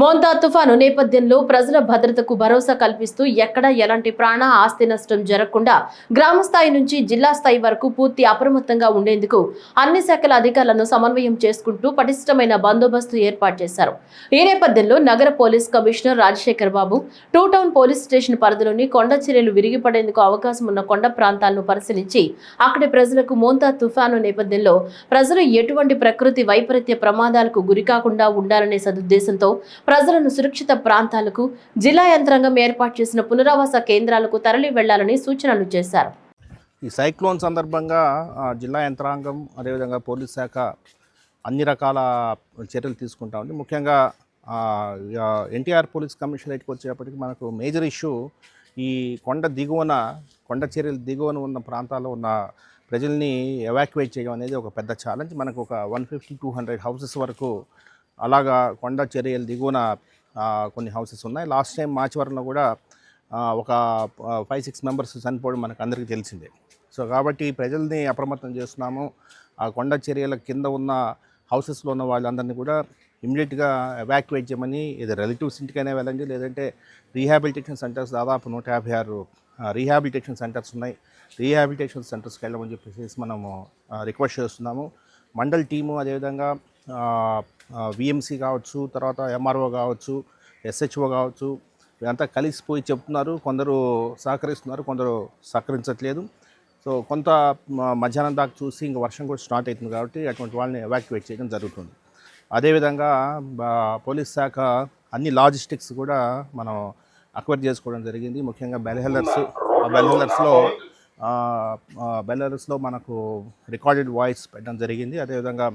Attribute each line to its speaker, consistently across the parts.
Speaker 1: మోంతా తుఫాను నేపథ్యంలో ప్రజల భద్రతకు భరోసా కల్పిస్తూ ఎక్కడా ఎలాంటి ప్రాణ ఆస్తి నష్టం జరగకుండా గ్రామ స్థాయి నుంచి జిల్లా స్థాయి వరకు పూర్తి అప్రమత్తంగా ఉండేందుకు అన్ని శాఖల అధికారులను సమన్వయం చేసుకుంటూ పటిష్టమైన బందోబస్తు ఏర్పాటు చేశారు. ఈ నేపథ్యంలో నగర పోలీస్ కమిషనర్ రాజశేఖర్ బాబు టూ టౌన్ పోలీస్ స్టేషన్ పరిధిలోని కొండ చర్యలు విరిగిపడేందుకు అవకాశం ఉన్న కొండ ప్రాంతాలను పరిశీలించి అక్కడి ప్రజలకు మోంతా తుఫాను నేపథ్యంలో ప్రజలు ఎటువంటి ప్రకృతి వైపరీత్య ప్రమాదాలకు గురికాకుండా ఉండాలనే సదుద్దేశంతో ప్రజలను సురక్షిత ప్రాంతాలకు జిల్లా యంత్రాంగం ఏర్పాటు చేసిన పునరావాస కేంద్రాలకు తరలి వెళ్లాలని సూచనలు చేశారు.
Speaker 2: ఈ సైక్లోన్ సందర్భంగా జిల్లా యంత్రాంగం అదేవిధంగా పోలీస్ శాఖ అన్ని రకాల చర్యలు తీసుకుంటా ఉంది. ముఖ్యంగా ఎన్టీఆర్ పోలీస్ కమిషనరేట్కి వచ్చేటప్పటికి మనకు మేజర్ ఇష్యూ ఈ కొండ చర్యలు దిగువన ఉన్న ప్రాంతాల్లో ఉన్న ప్రజల్ని ఎవాక్యువేట్ చేయడం అనేది ఒక పెద్ద ఛాలెంజ్. మనకు ఒక 150-200 హౌసెస్ వరకు అలాగా కొండ చర్యలు దిగువన కొన్ని హౌసెస్ ఉన్నాయి. లాస్ట్ టైం మార్చి వరంలో కూడా ఒక 5-6 మెంబర్స్ చనిపోవడం మనకు అందరికీ తెలిసిందే. సో కాబట్టి ప్రజల్ని అప్రమత్తం చేస్తున్నాము. ఆ కొండ చర్యల కింద ఉన్న హౌసెస్లో ఉన్న వాళ్ళందరినీ కూడా ఇమ్మీడియట్గా ఎవాక్యువేట్ చేయమని, ఇది రిలేటివ్స్ ఇంటికైనా వెళ్ళండి, లేదంటే రీహాబిలిటేషన్ సెంటర్స్ దాదాపు 156 రీహాబిలిటేషన్ సెంటర్స్ ఉన్నాయి. రీహాబిలిటేషన్ సెంటర్స్కి వెళ్ళమని చెప్పేసి మనము రిక్వెస్ట్ చేస్తున్నాము. మండల్ టీము అదేవిధంగా విఎంసీ కావచ్చు, తర్వాత ఎంఆర్ఓ కావచ్చు, ఎస్హెచ్ఓ కావచ్చు, ఇదంతా కలిసిపోయి చెప్తున్నారు. కొందరు సహకరిస్తున్నారు, కొందరు సహకరించట్లేదు. సో కొంత మధ్యాహ్నం దాకా చూసి ఇంక వర్షం కూడా స్టార్ట్ అవుతుంది కాబట్టి అటువంటి వాళ్ళని ఎవాక్యువేట్ చేయడం జరుగుతుంది. అదేవిధంగా పోలీస్ శాఖ అన్ని లాజిస్టిక్స్ కూడా మనం అక్వైర్ చేసుకోవడం జరిగింది. ముఖ్యంగా బెల్లర్స్లో మనకు రికార్డెడ్ వాయిస్ పెట్టడం జరిగింది. అదేవిధంగా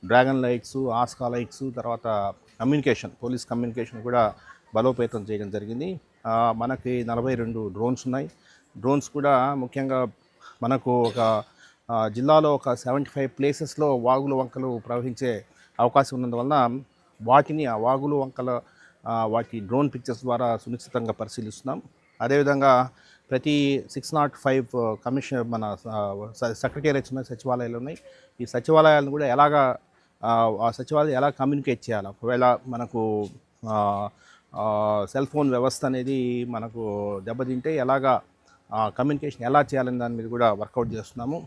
Speaker 2: డ్రాగన్ లైట్స్, ఆస్కా లైట్స్, తర్వాత పోలీస్ కమ్యూనికేషన్ కూడా బలోపేతం చేయడం జరిగింది. మనకి 42 డ్రోన్స్ ఉన్నాయి. డ్రోన్స్ కూడా ముఖ్యంగా మనకు ఒక జిల్లాలో ఒక 75 ప్లేసెస్లో వాగులు వంకలు ప్రవహించే అవకాశం ఉన్నందువలన ఆ వాగులు వంకల వాటి డ్రోన్ పిక్చర్స్ ద్వారా సునిశ్చితంగా పరిశీలిస్తున్నాం. అదేవిధంగా ప్రతి 605 కమిషనర్ మన సెక్రటేరియట్స్ ఉన్నాయి, సచివాలయాలు ఉన్నాయి. ఈ సచివాలయాలను కూడా ఆ సచివాలయం ఎలా కమ్యూనికేట్ చేయాలి, ఒకవేళ మనకు సెల్ ఫోన్ వ్యవస్థ అనేది మనకు దెబ్బతింటే కమ్యూనికేషన్ ఎలా చేయాలని దాని మీద కూడా వర్కౌట్ చేస్తున్నాము.